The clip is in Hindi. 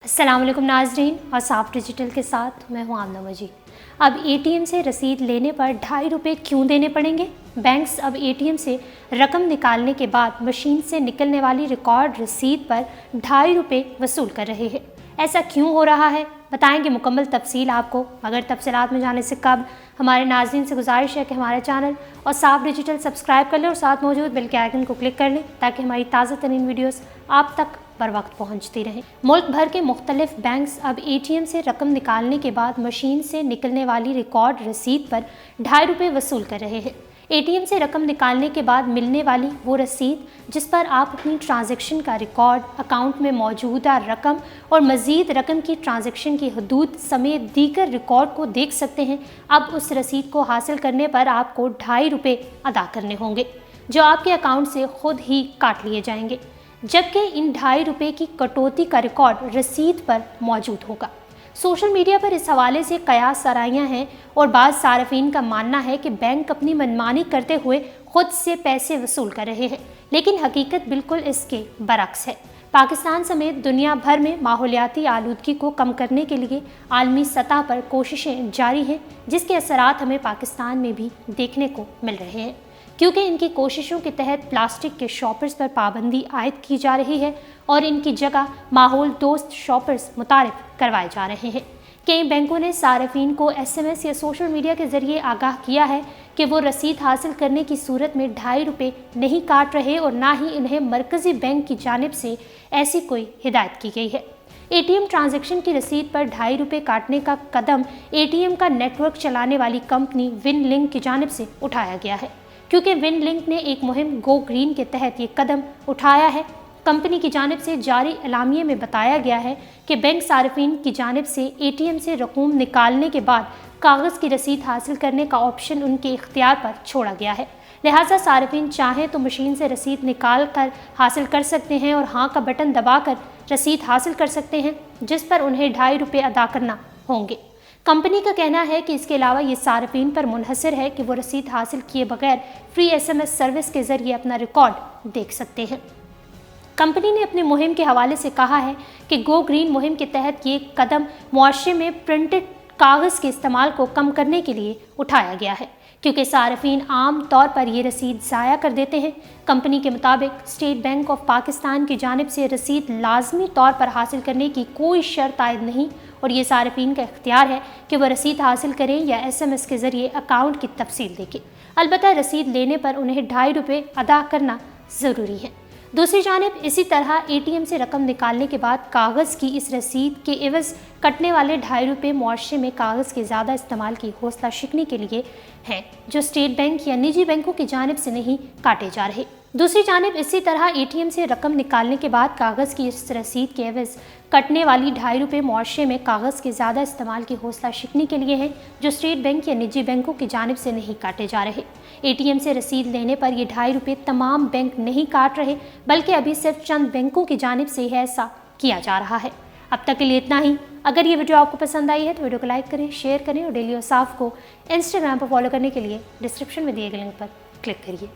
अस्सलाम वालेकुम नाजरीन, और साफ डिजिटल के साथ मैं हूं आमना मजीद। अब एटीएम से रसीद लेने पर ₹2.5 क्यों देने पड़ेंगे? बैंक्स अब एटीएम से रकम निकालने के बाद मशीन से निकलने वाली रिकॉर्ड रसीद पर ₹2.5 वसूल कर रहे हैं। ऐसा क्यों हो रहा है, बताएंगे मुकम्मल तफसील आपको। मगर तफसीलात में जाने से कबल हमारे नाज़रीन से गुजारिश है कि हमारे चैनल और साफ डिजिटल सब्सक्राइब कर लें और साथ मौजूद बेल के आइकन को क्लिक कर लें ताकि हमारी ताज़ा तरीन वीडियोस आप तक बर वक्त पहुँचती रहें। मुल्क भर के मुख्तलिफ बैंक्स अब एटीएम से रकम निकालने के बाद मशीन से निकलने वाली रिकॉर्ड रसीद पर ₹2.5 वसूल कर रहे हैं। एटीएम से रकम निकालने के बाद मिलने वाली वो रसीद जिस पर आप अपनी ट्रांजैक्शन का रिकॉर्ड, अकाउंट में मौजूदा रकम और मज़ीद रकम की ट्रांजैक्शन की हदूद समेत दीगर रिकॉर्ड को देख सकते हैं, अब उस रसीद को हासिल करने पर आपको ₹2.5 अदा करने होंगे, जो आपके अकाउंट से खुद ही काट लिए जाएंगे। जबकि इन ₹2.5 की कटौती का रिकॉर्ड रसीद पर मौजूद होगा। सोशल मीडिया पर इस हवाले से कयास सराहियाँ हैं और बाज़ सार्फिन का मानना है कि बैंक अपनी मनमानी करते हुए खुद से पैसे वसूल कर रहे हैं, लेकिन हकीकत बिल्कुल इसके बरक्स है। पाकिस्तान समेत दुनिया भर में माहौलियाती आलूदगी को कम करने के लिए आलमी सतह पर कोशिशें जारी हैं, जिसके असरात हमें पाकिस्तान में भी देखने को मिल रहे हैं, क्योंकि इनकी कोशिशों के तहत प्लास्टिक के शॉपर्स पर पाबंदी आयद की जा रही है और इनकी जगह माहौल दोस्त शॉपर्स मुतारिफ करवाए जा रहे हैं। कई बैंकों ने सार्फिन को SMS या सोशल मीडिया के जरिए आगाह किया है कि वो रसीद हासिल करने की सूरत में ₹2.5 नहीं काट रहे और ना ही इन्हें मरकज़ी बैंक की जानिब से ऐसी कोई हिदायत की गई है। एटीएम ट्रांजैक्शन की रसीद पर ₹2.5 काटने का कदम एटीएम का नेटवर्क चलाने वाली कंपनी विनलिंक की जानिब से उठाया गया है, क्योंकि विनलिंक ने एक मुहिम गो ग्रीन के तहत ये कदम उठाया है। कंपनी की जानिब से जारी एलामिये में बताया गया है कि बैंक सार्फिन की जानिब से एटीएम से रकूम निकालने के बाद कागज़ की रसीद हासिल करने का ऑप्शन उनके इख्तियार पर छोड़ा गया है। लिहाजा सार्फिन चाहें तो मशीन से रसीद निकाल कर हासिल कर सकते हैं और हाँ का बटन दबाकर रसीद हासिल कर सकते हैं, जिस पर उन्हें ₹2.5 अदा करना होंगे। कंपनी का कहना है कि इसके अलावा ये सार्फिन पर मुनहसर है कि वो रसीद हासिल किए बगैर फ्री SMS सर्विस के जरिए अपना रिकॉर्ड देख सकते हैं। कंपनी ने अपनी मुहिम के हवाले से कहा है कि गो ग्रीन मुहिम के तहत ये कदम मुआशरे में प्रिंटेड कागज़ के इस्तेमाल को कम करने के लिए उठाया गया है, क्योंकि सार्फिन आम तौर पर ये रसीद ज़ाया कर देते हैं। कंपनी के मुताबिक स्टेट बैंक ऑफ पाकिस्तान की जानिब से रसीद लाजमी तौर पर हासिल करने की कोई शर्त आयद नहीं और ये सार्फिन का इख्तियार है कि वह रसीद हासिल करें या SMS के ज़रिए अकाउंट की तफसील देखें। अलबत्ता रसीद लेने पर उन्हें ₹2.5 अदा करना ज़रूरी है। दूसरी जानिब इसी तरह एटीएम से रकम निकालने के बाद कागज़ की इस रसीद के एवज़ कटने वाले ₹2.5 मुआशरे में कागज़ के ज़्यादा इस्तेमाल की हौसला शिकनी के लिए हैं, जो स्टेट बैंक या निजी बैंकों की जानिब से नहीं काटे जा रहे। दूसरी जानिब इसी तरह एटीएम से रकम निकालने के बाद कागज़ की इस रसीद के एवज़ कटने वाली ₹2.5 मुआशरे में कागज़ के ज़्यादा इस्तेमाल की हौसला शिकनी के लिए हैं, जो स्टेट बैंक या निजी बैंकों की जानिब से नहीं काटे जा रहे। एटीएम से रसीद लेने पर ये ₹2.5 तमाम बैंक नहीं काट रहे, बल्कि अभी सिर्फ चंद बैंकों की जानिब से ही ऐसा किया जा रहा है। अब तक के लिए इतना ही। अगर ये वीडियो आपको पसंद आई है तो वीडियो को लाइक करें, शेयर करें और डेली और साफ को इंस्टाग्राम पर फॉलो करने के लिए डिस्क्रिप्शन में दिए गए लिंक पर क्लिक करिए।